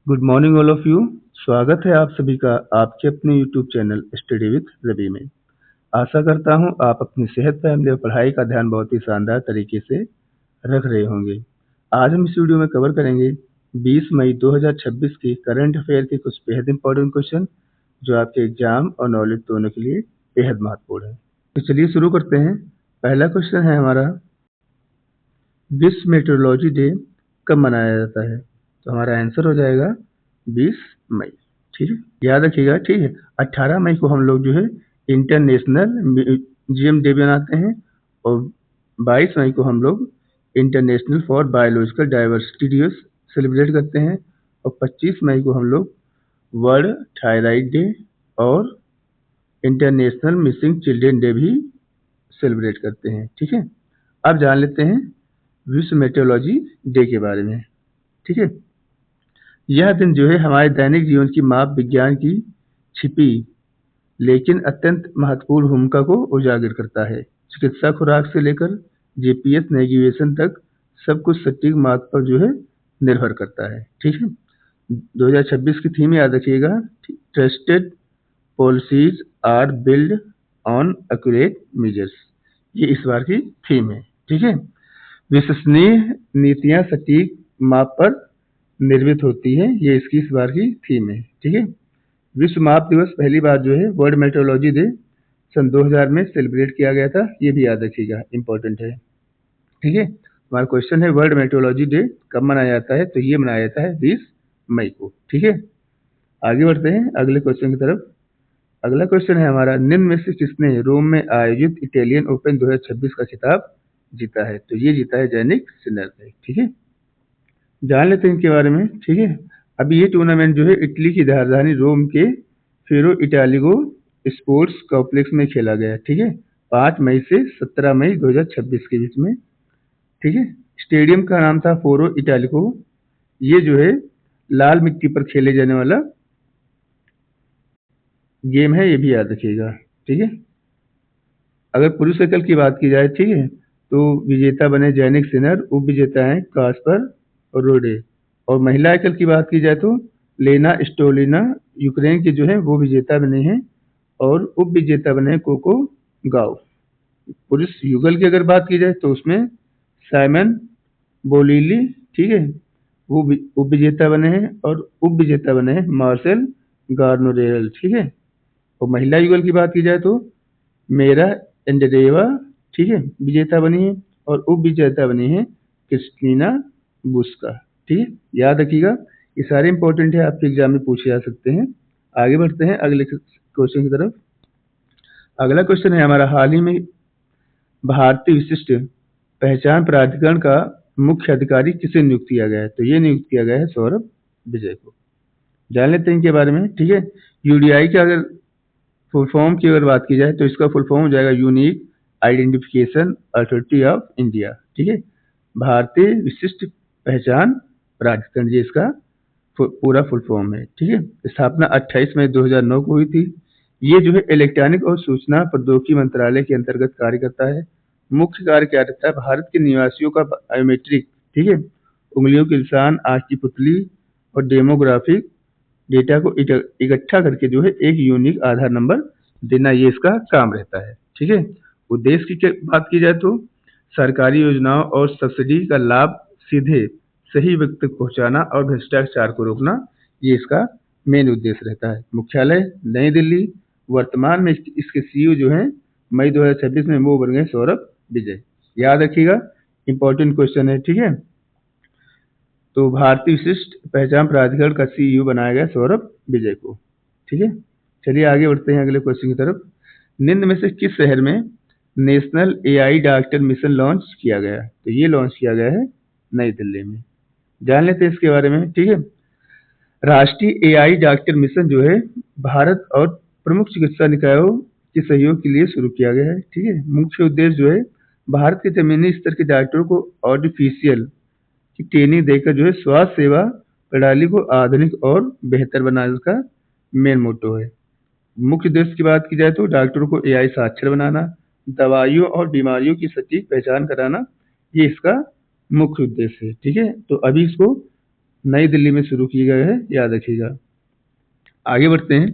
Good morning all of you. स्वागत है आप सभी का आपके अपने YouTube channel study with Ravi में। आशा करता हूं आप अपनी सेहत, फैमिली और पढ़ाई का ध्यान बहुत ही शानदार तरीके से रख रहे होंगे। आज हम इस वीडियो में कवर करेंगे 20 मई 2026 की करंट अफेयर के कुछ बेहद इंपॉर्टेंट क्वेश्चन जो आपके एग्जाम और नॉलेज दोनों के लिए बेहद महत्वपूर्ण है। तो चलिए शुरू करते हैं। पहला क्वेश्चन है हमारा, विश्व मेट्रोलॉजी डे कब मनाया जाता है? तो हमारा आंसर हो जाएगा 20 मई। ठीक है, याद रखिएगा। ठीक है, 18 मई को हम लोग जो है इंटरनेशनल म्यूजियम डे मनाते हैं और 22 मई को हम लोग international for biological diversity day celebrate करते हैं और 25 मई को हम लोग वर्ल्ड थायराइड डे और इंटरनेशनल मिसिंग चिल्ड्रन डे भी सेलिब्रेट करते हैं। ठीक है, अब जान लेते हैं विश्व मेट्रोलॉजी डे के बारे में। ठीक है, यह दिन जो है हमारे दैनिक जीवन की माप विज्ञान की छिपी लेकिन अत्यंत महत्वपूर्ण भूमिका को उजागर करता है। चिकित्सा खुराक से लेकर जीपीएस नेविगेशन तक सब कुछ सटीक माप पर जो है निर्भर करता है। ठीक है, 2026 की थीम याद रखिएगा, trusted policies are build on accurate measures. ये इस बार की थीम है। ठीक है, विश्वसनीय नीतियां सटीक माप पर निर्मित होती है, ये इसकी इस बार की थीम है। ठीक है, विश्व माप दिवस पहली बार जो है वर्ल्ड मेट्रोलॉजी डे सन 2000 में सेलिब्रेट किया गया था, ये भी याद रखिएगा, इंपॉर्टेंट है। ठीक है, हमारा क्वेश्चन है वर्ल्ड मेट्रोलॉजी डे कब मनाया जाता है? तो ये मनाया जाता है 20 मई को। ठीक है, आगे बढ़ते हैं अगले क्वेश्चन की तरफ। अगला क्वेश्चन है हमारा, निम्न में से किसने रोम में आयोजित इटालियन ओपन 2026 का खिताब जीता है? तो ये जीता है जैनिक सिनर ने। ठीक है, जान लेते हैं इनके बारे में। ठीक है, अभी ये टूर्नामेंट जो है इटली की राजधानी रोम के फेरो इटालिगो स्पोर्ट्स कॉम्प्लेक्स में खेला गया। ठीक है, 5 मई से 17 मई 2026 के बीच में। ठीक है, स्टेडियम का नाम था फोरो इटालिगो। ये जो है लाल मिट्टी पर खेले जाने वाला गेम है, ये भी याद रखिएगा। ठीक है, अगर पुरुष एकल की बात की जाए, ठीक है, तो विजेता बने जैनिक सिनर, उप विजेता हैं कास्पर और रोडे। और महिला एकल की बात की जाए तो लेना स्टोलिना यूक्रेन की जो है वो विजेता बने हैं और उप विजेता बने हैं कोको गाव। पुरुष युगल की अगर बात की जाए तो उसमें साइमन बोलिली, ठीक है, वो उप विजेता बने हैं और उप विजेता बने हैं मार्सेल गार्नोरेल। ठीक है, और महिला युगल की बात की जाए तो मेरा एंड्रेवा, ठीक है, विजेता बनी है और उप विजेता बनी है क्रिस्टीना बुस्का। ठीक है, याद रखिएगा, ये सारे इंपॉर्टेंट है, आपके एग्जाम में पूछे जा सकते हैं। आगे बढ़ते हैं अगले क्वेश्चन की तरफ। अगला क्वेश्चन है हमारा, हाल ही में भारतीय विशिष्ट पहचान प्राधिकरण का मुख्य अधिकारी किसे नियुक्त किया गया है? तो ये नियुक्त किया गया है सौरभ विजय को। जान लेते हैं इनके बारे में। ठीक है, यूडीआई की अगर फुल फॉर्म की अगर बात की जाए तो इसका फुल फॉर्म हो जाएगा unique identification authority of India. ठीक है, भारतीय विशिष्ट पहचान प्राधिकरण, ये इसका पूरा फुल फॉर्म है। ठीक है, स्थापना 28 मई 2009 को हुई थी। ये जो है इलेक्ट्रॉनिक और सूचना प्रौद्योगिकी मंत्रालय के अंतर्गत कार्य करता है। मुख्य कार्य क्या रहता है? भारत के निवासियों का बायोमेट्रिक, ठीक है, उंगलियों की निशान, आंख की पुतली और डेमोग्राफिक डेटा को इकट्ठा करके जो है एक यूनिक आधार नंबर देना, ये इसका काम रहता है। ठीक है, उद्देश्य की बात की जाए तो सरकारी योजनाओं और सब्सिडी का लाभ सीधे सही व्यक्ति तक पहुंचाना और भ्रष्टाचार को रोकना, ये इसका मेन उद्देश्य रहता है। मुख्यालय नई दिल्ली। वर्तमान में इसके सीईओ जो हैं मई 2026 में वो बन गए सौरभ विजय। याद रखिएगा, इंपॉर्टेंट क्वेश्चन है। ठीक है, तो भारतीय विशिष्ट पहचान प्राधिकरण का सीईओ बनाया गया सौरभ विजय को। ठीक है, चलिए आगे बढ़ते हैं अगले क्वेश्चन की तरफ। निम्न में से किस शहर में national AI doctor mission launch किया गया? तो ये लॉन्च किया गया है नई दिल्ली में। जान लेते हैं इसके बारे में। ठीक है, राष्ट्रीय एआई डॉक्टर मिशन जो है भारत और प्रमुख चिकित्सा निकायों के सहयोग के लिए शुरू किया गया है। ठीक है, मुख्य उद्देश्य जो है भारत के जमीनी स्तर के डॉक्टरों को आर्टिफिशियल की ट्रेनिंग देकर जो है स्वास्थ्य सेवा प्रणाली को आधुनिक और बेहतर बनाने का मेन मोटो है। मुख्य उद्देश्य की बात की जाए तो डॉक्टरों को एआई साक्षर बनाना, दवाइयों और बीमारियों की सटीक पहचान कराना, ये इसका मुख्य उद्देश्य है। ठीक है, तो अभी इसको नई दिल्ली में शुरू किए गए हैं, याद रखिएगा। आगे बढ़ते हैं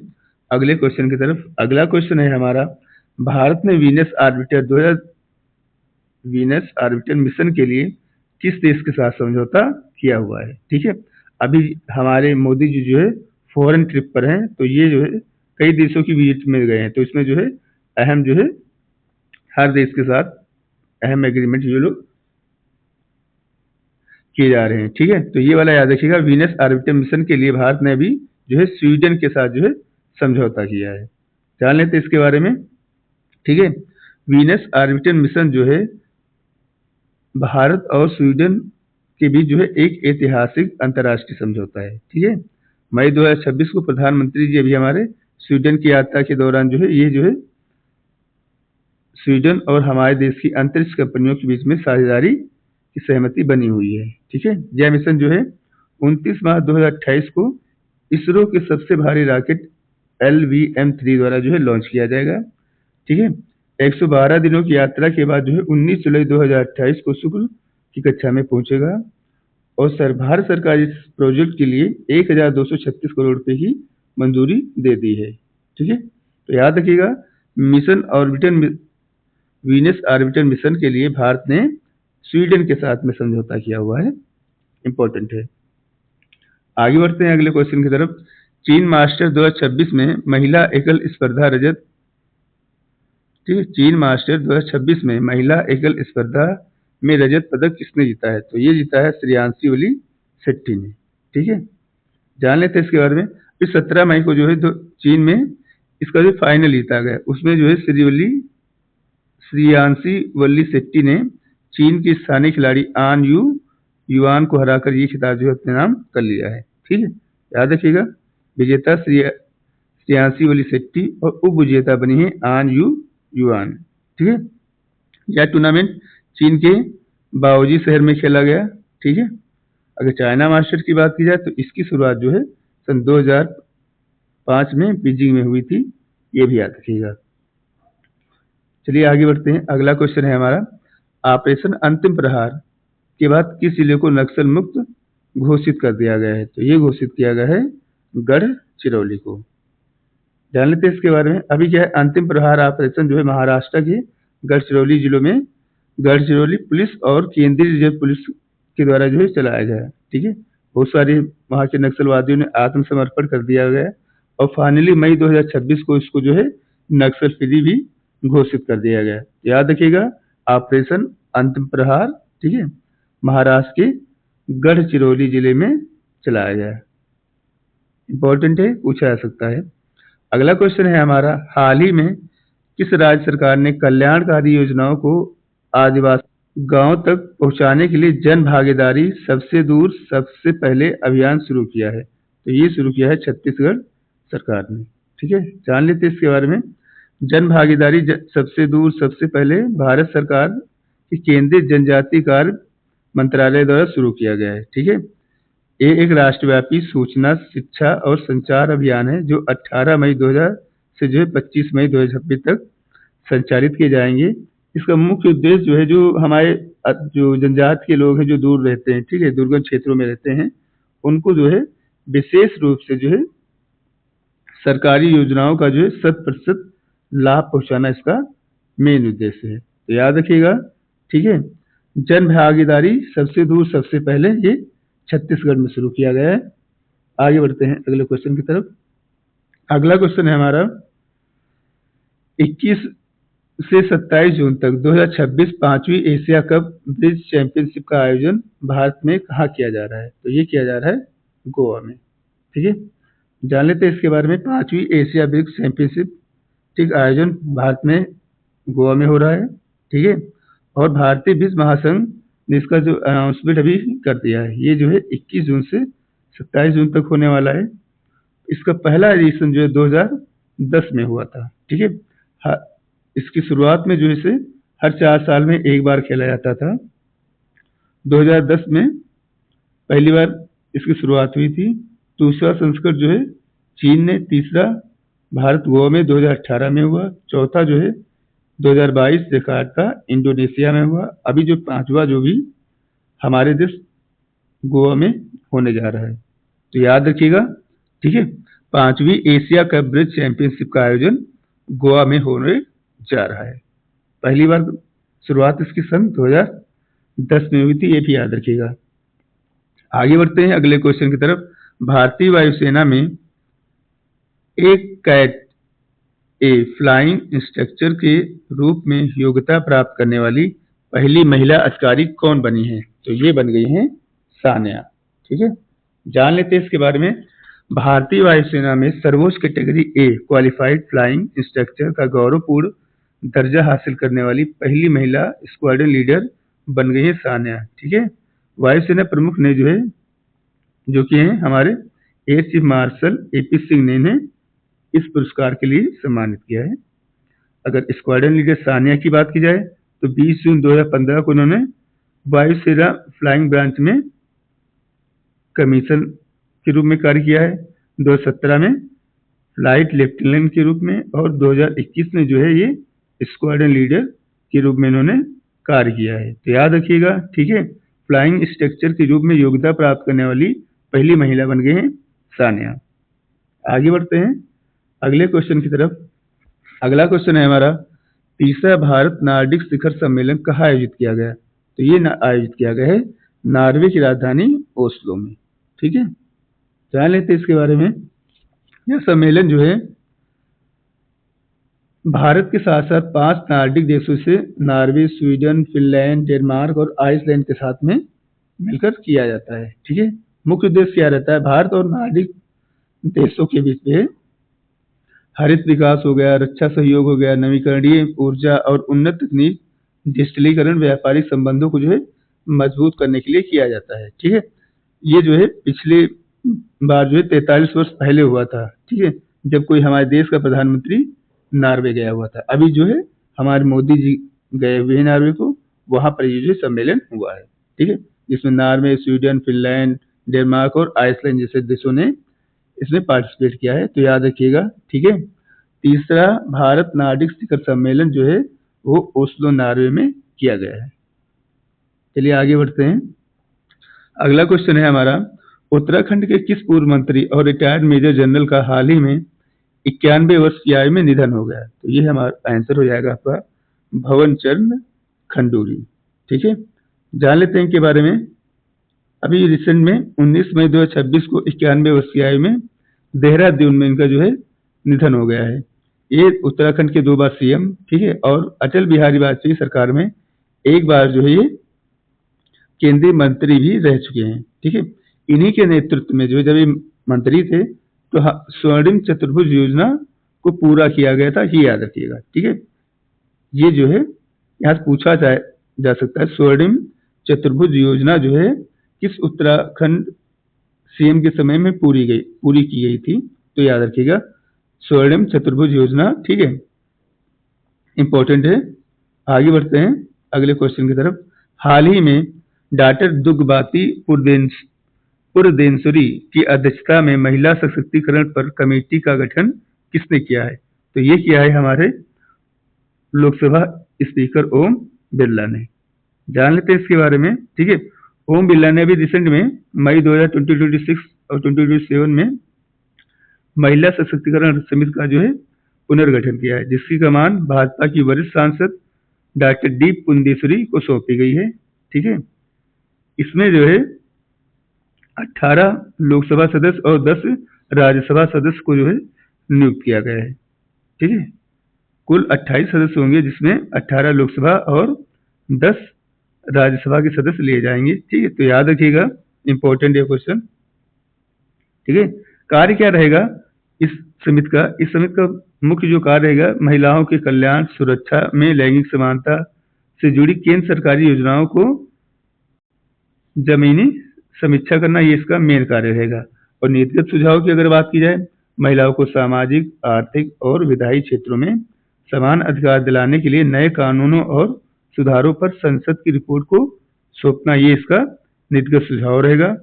अगले क्वेश्चन की तरफ। अगला क्वेश्चन है हमारा, भारत ने वीनस ऑर्बिटर मिशन के लिए किस देश के साथ समझौता किया हुआ है? ठीक है, अभी हमारे मोदी जी जो है फॉरेन ट्रिप पर हैं, तो ये जो है कई देशों की विजिट में गए हैं, तो इसमें जो है अहम जो है हर देश के साथ अहम एग्रीमेंट जो लोग किए जा रहे हैं। ठीक है, तो ये वाला याद रखिएगा, वीनस ऑर्बिटर मिशन के लिए भारत ने अभी जो है स्वीडन के साथ जो है समझौता किया है। जान लेते हैं इसके बारे में। ठीक है, वीनस ऑर्बिटर मिशन जो है भारत और स्वीडन के बीच जो है एक ऐतिहासिक अंतर्राष्ट्रीय समझौता है। ठीक है, मई 2026 को प्रधानमंत्री जी अभी हमारे स्वीडन की यात्रा के दौरान जो है ये जो है स्वीडन और हमारे देश की अंतरिक्ष कंपनियों के बीच में साझेदारी की सहमति बनी हुई है। ठीक है, यह मिशन जो है 29 मार्च 2028 को इसरो के सबसे भारी रॉकेट LVM-3 द्वारा जो है लॉन्च किया जाएगा। ठीक है, 112 दिनों की यात्रा के बाद जो है 19 जुलाई 2028 को शुक्र की कक्षा में पहुंचेगा और भारत सरकार इस प्रोजेक्ट के लिए 1236 करोड़ रुपए की मंजूरी दे दी है। ठीक है, तो याद रखिएगा, वीनस ऑर्बिटर मिशन के लिए भारत ने स्वीडन के साथ में समझौता किया हुआ है, इंपॉर्टेंट है। आगे बढ़ते हैं अगले क्वेश्चन की तरफ। चीन मास्टर 2026 में महिला एकल स्पर्धा रजत। ठीक है, चीन मास्टर 2026 में महिला एकल स्पर्धा में रजत पदक किसने जीता है? तो ये जीता है श्रेयांशी वली शेट्टी ने। ठीक है, जान लेते हैं इसके बारे में। इस 17 मई को जो है चीन में इसका जो फाइनल जीता गया, उसमें जो है श्रेयांशी वली शेट्टी ने चीन की स्थानीय खिलाड़ी आन युआन को हराकर ये खिताब जो है अपने नाम कर लिया है। ठीक है, याद रखिएगा, विजेता श्रेयांशी वली शेट्टी और उप विजेता बनी है आन युआन। ठीक है, यह टूर्नामेंट चीन के बाओजी शहर में खेला गया। ठीक है, अगर चाइना मास्टर की बात की जाए तो इसकी शुरुआत जो है सन 2005 में बीजिंग में हुई थी, ये भी याद रखिएगा। चलिए आगे बढ़ते हैं। अगला क्वेश्चन है हमारा, ऑपरेशन अंतिम प्रहार के बाद किस जिले को नक्सल मुक्त घोषित कर दिया गया है? तो ये घोषित किया गया है गढ़चिरौली को। जान लेते हैं इसके बारे में। अभी क्या है, अंतिम प्रहार ऑपरेशन जो है महाराष्ट्र के गढ़चिरौली जिलों में गढ़चिरौली पुलिस और केंद्रीय रिजर्व पुलिस के द्वारा जो है चलाया गया। ठीक है, बहुत सारे वहां के नक्सलवादियों ने आत्मसमर्पण कर दिया गया और फाइनली मई 2026 को इसको जो है नक्सल फ्री भी घोषित कर दिया गया। याद रखिएगा, ऑपरेशन अंतिम प्रहार, ठीक है, महाराष्ट्र के गढ़चिरौली जिले में चलाया गया। इंपॉर्टेंट है, पूछा जा सकता है। अगला क्वेश्चन है हमारा, हाल ही में किस राज्य सरकार ने कल्याणकारी योजनाओं को आदिवासी गांव तक पहुंचाने के लिए जन भागीदारी सबसे दूर सबसे पहले अभियान शुरू किया है? तो ये शुरू किया है छत्तीसगढ़ सरकार ने। ठीक है, जान लेते हैं इसके बारे में। जन भागीदारी सबसे दूर सबसे पहले भारत सरकार के केंद्रीय जनजातीय कार्य मंत्रालय द्वारा शुरू किया गया है। ठीक है, ये एक राष्ट्रव्यापी सूचना, शिक्षा और संचार अभियान है जो 18 मई 2000 से जो है 25 मई 2026 तक संचालित किए जाएंगे। इसका मुख्य उद्देश्य जो है, जो हमारे जो जनजाति के लोग हैं जो दूर रहते हैं, ठीक है, दुर्गम क्षेत्रों में रहते हैं, उनको जो है विशेष रूप से जो है सरकारी योजनाओं का जो है 100% लाभ पहुंचाना इसका मेन उद्देश्य है। तो याद रखिएगा, ठीक है, जन भागीदारी सबसे दूर सबसे पहले ये छत्तीसगढ़ में शुरू किया गया है। आगे बढ़ते हैं अगले क्वेश्चन की तरफ। अगला क्वेश्चन है हमारा, 21 से 27 जून तक 2026 5वीं एशिया कप ब्रिज चैंपियनशिप का आयोजन भारत में कहाँ किया जा रहा है? तो ये किया जा रहा है गोवा में। ठीक है, जान लेते हैं इसके बारे में। 5वीं एशिया ब्रिज चैंपियनशिप, ठीक, आयोजन भारत में गोवा में हो रहा है। ठीक है, और भारतीय ब्रिज महासंघ ने इसका जो अनाउंसमेंट अभी कर दिया है, ये जो है 21 जून से 27 जून तक होने वाला है। इसका पहला एडिशन जो है 2010 में हुआ था। ठीक है, इसकी शुरुआत में जो इसे हर 4 साल में एक बार खेला जाता था। 2010 में पहली बार इसकी शुरुआत हुई थी। दूसरा संस्करण जो है चीन ने, तीसरा भारत गोवा में 2018 में हुआ, चौथा जो है 2022 जकार्ता इंडोनेशिया में हुआ। अभी जो 5वां जो भी हमारे देश गोवा में होने जा रहा है, तो याद रखिएगा। ठीक है, 5वीं एशिया कप ब्रिज चैंपियनशिप का आयोजन गोवा में होने जा रहा है। पहली बार शुरुआत इसकी सन 2010 में हुई थी, ये भी याद रखिएगा। आगे बढ़ते हैं अगले क्वेश्चन की तरफ। भारतीय वायुसेना में एक कैट ए फ्लाइंग इंस्ट्रक्टर के रूप में योग्यता प्राप्त करने वाली पहली महिला अधिकारी कौन बनी है? तो ये बन गई हैं सान्या। ठीक है, जान लेते हैं इसके बारे में। भारतीय वायुसेना में सर्वोच्च category A qualified flying instructor का गौरवपूर्ण दर्जा हासिल करने वाली पहली महिला स्क्वाड्रन लीडर बन गई है सान्या। ठीक है, वायुसेना प्रमुख ने जो कि हैं हमारे air chief marshal AP Singh ने इन्हें इस पुरस्कार के लिए सम्मानित किया है। अगर स्क्वाड्रन लीडर सान्या की बात की जाए तो 20 जून 2015 को उन्होंने वायुसेना फ्लाइंग ब्रांच में कमीशन के रूप में कार्य किया है, 2017 में फ्लाइट लेफ्टिनेंट के रूप में, और 2021 में जो है ये स्क्वाड्रन लीडर के रूप में इन्होंने कार्य किया है। तो याद रखिएगा। ठीक है, फ्लाइंग इंस्ट्रक्टर के रूप में योग्यता प्राप्त करने वाली पहली महिला बन गई हैं सान्या। आगे बढ़ते हैं अगले क्वेश्चन की तरफ। अगला क्वेश्चन है हमारा, तीसरा भारत नार्डिक शिखर सम्मेलन कहाँ आयोजित किया गया? तो ये आयोजित किया गया है नॉर्वे की राजधानी ओस्लो में। ठीक है, जान लेते हैं इसके बारे में। यह सम्मेलन जो है भारत के साथ साथ 5 नार्डिक देशों से नॉर्वे, स्वीडन, फिनलैंड, डेनमार्क और आइसलैंड के साथ में मिलकर किया जाता है। ठीक है, मुख्य उद्देश्य क्या रहता है? भारत और नार्डिक देशों के बीच में हरित विकास हो गया, रक्षा सहयोग हो गया, नवीकरणीय ऊर्जा और उन्नत तकनीक डिजिटलीकरण व्यापारिक संबंधों को जो है मजबूत करने के लिए किया जाता है। ठीक है, ये जो है पिछले बार जो है 43 वर्ष पहले हुआ था। ठीक है, जब कोई हमारे देश का प्रधानमंत्री नॉर्वे गया हुआ था। अभी जो है हमारे मोदी जी गए हुए हैं नॉर्वे को, वहां पर ये जो सम्मेलन हुआ है। ठीक है, जिसमें नॉर्वे, स्वीडन, फिनलैंड, डेनमार्क और आइसलैंड जैसे देशों ने इसमें पार्टिसिपेट किया है। तो याद रखिएगा। ठीक है, तीसरा भारत नार्डिक शिखर सम्मेलन जो है वो ओस्लो नॉर्वे में किया गया है। चलिए आगे बढ़ते हैं। अगला क्वेश्चन है हमारा, उत्तराखंड के किस पूर्व मंत्री और रिटायर्ड मेजर जनरल का हाल ही में 91 वर्ष की आयु में निधन हो गया? तो ये हमारा आंसर हो जाएगा आपका भवन चंद्र खंडूरी। ठीक है, जान लेते हैं इनके बारे में। अभी रिसेंट में 19 मई 2026 को 91 वर्ष की आयु में देहरादून में इनका जो है निधन हो गया है। ये उत्तराखंड के 2 बार CM, ठीक है, और अटल बिहारी वाजपेयी सरकार में एक बार जो है ये केंद्रीय मंत्री भी रह चुके हैं। ठीक है, इन्हीं के नेतृत्व में जो जब ये मंत्री थे तो स्वर्णिम चतुर्भुज योजना को पूरा किया गया था, ये याद रखिएगा। ठीक है, ये जो है यहाँ पूछा जा सकता है, स्वर्णिम चतुर्भुज योजना जो है किस उत्तराखंड CM के समय में पूरी की गई थी? तो याद रखिएगा स्वर्णिम चतुर्भुज योजना। ठीक है, इंपॉर्टेंट है। आगे बढ़ते हैं अगले क्वेश्चन की तरफ। हाल ही में डॉक्टर दुग्गबाती पुरदेंसुरी की अध्यक्षता में महिला सशक्तिकरण पर कमेटी का गठन किसने किया है? तो ये किया है हमारे लोकसभा स्पीकर ओम बिरला ने। जान लेते हैं इसके बारे में। ठीक है, ओम बिरला ने अभी रिसेंट में मई 2026 और 2027 में महिला सशक्तिकरण समिति का जो है पुनर्गठन किया है, जिसकी कमान भाजपा की वरिष्ठ सांसद डॉक्टर डी पुंदेश्वरी को सौंपी गई है। ठीक है, इसमें जो है 18 लोकसभा सदस्य और 10 राज्यसभा सदस्य को जो है नियुक्त किया गया है। ठीक है, कुल 28 सदस्य होंगे, जिसमें 18 लोकसभा और 10 राज्यसभा के सदस्य लिए जाएंगे। ठीक है, तो याद रखिएगा, इंपॉर्टेंट है क्वेश्चन। ठीक है, कार्य क्या रहेगा इस समिति का? इस समिति का मुख्य जो कार्य रहेगा, महिलाओं के कल्याण, सुरक्षा में लैंगिक समानता से जुड़ी केंद्र सरकारी योजनाओं को जमीनी समीक्षा करना, ये इसका मेन कार्य रहेगा। और नीतिगत सुझाव की अगर बात की जाए, महिलाओं को सामाजिक, आर्थिक और विधायी क्षेत्रों में समान अधिकार दिलाने के लिए नए कानूनों और सुधारों पर संसद की रिपोर्ट को सौंपना, ये इसका नीतिगत सुझाव रहेगा।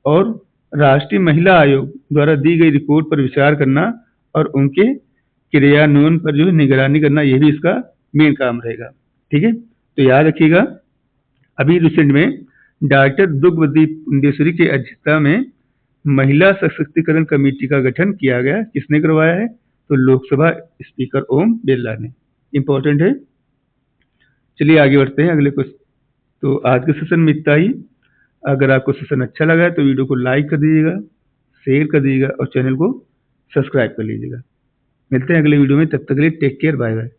और राष्ट्रीय महिला आयोग द्वारा दी गई रिपोर्ट पर विचार करना और उनके क्रियान्वयन पर जो है निगरानी करना, यह भी इसका मेन काम रहेगा। ठीक है, तो याद रखिएगा, अभी रिसेंट में डॉक्टर दुग्गवती पुंडेश्वरी की अध्यक्षता में महिला सशक्तिकरण कमेटी का गठन किया गया। किसने करवाया है? तो लोकसभा स्पीकर ओम बिरला ने। इंपॉर्टेंट है। चलिए आगे बढ़ते हैं अगले क्वेश्चन। तो आज के सेशन में इतना ही। अगर आपको सेशन अच्छा लगा है तो वीडियो को लाइक कर दीजिएगा, शेयर कर दीजिएगा और चैनल को सब्सक्राइब कर लीजिएगा। मिलते हैं अगले वीडियो में, तब तक के लिए टेक केयर, बाय बाय।